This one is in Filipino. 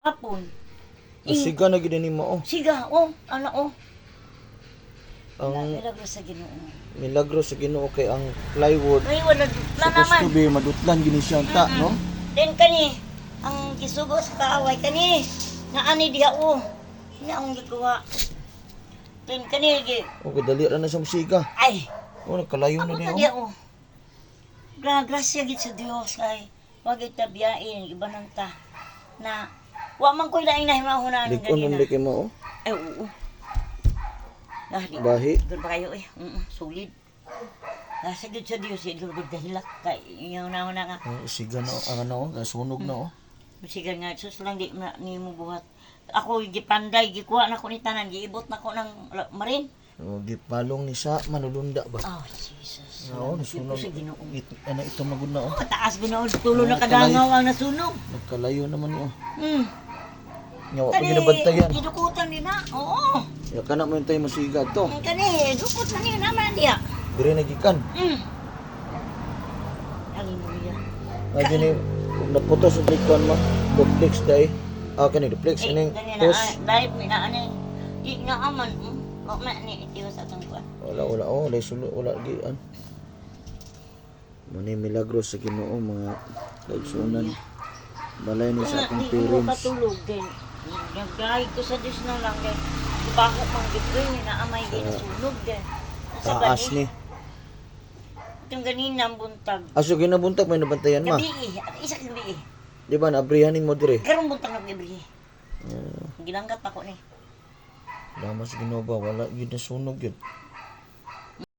Hapon. Siga na gid mo oh. Siga, ano. Ang Milagro sa Ginoo. milagro sa Ginoo kay ang plywood May wala supposed to naman. be madutlan gini siya ta, no? Then kani, ang gisugo sa kaaway kani, naani diha Ina ang gikuha. Then kani, Okay, dali ra na sa musika. ay, Oh, nagkalayo na ako niyo. na diha Grasya gid sa Dios kay wag itabiyain ibanan ta na wa man koy laing nahimahunan Likon mo kay mo oh. Ay, oo. Bahi. Doon pa kayo solid. Nasa gid sa Dios, doon dahilak kay yung nauna nga. Oh, siga na ang ano, nasunog na oh. Sige nga, sus lang di na ni mo buhat. Ako gipanday, gikuha na ko ni tanan, giibot na ko ng marin. Oh, gipalong ni sa manulunda ba? Oh, Jesus. Oo, nasunog. Sa Ginoo. Ano ito maguna oh. Taas Ginoo, tulo na kadangaw ang nasunog. Nagkalayo naman oh. Kani, Nyawa pa ginabantayan. gidukutan din na. Oo. Ya kana mo intay musiga to. Kani, dukot na niya naman diya. Dire nagikan. Hallelujah. Nga ni naputos ang likon mo. Duplex day. Kani duplex ining post. Live ni na ani. Di na aman. O man ni itiyo sa atong kuan. Wala oh, lay sulo wala gian. Mani milagro sa Ginoo mga kaigsunan. Balay ni sa akong Di ko parents. katulog din. Nagdahig ko sa Diyos na lang din. Bako mang gitrin ni na amay din nasunog din. Sa Taas gani. ni. Itong ganina ang buntag. Aso ginabuntag may nabantayan ma. Gabi isa ka gabi Di ba naabrihanin mo dire? Karong buntag na gabi Ginanggat ako ni. Damas Ginoo ba wala gyud nasunog gyud.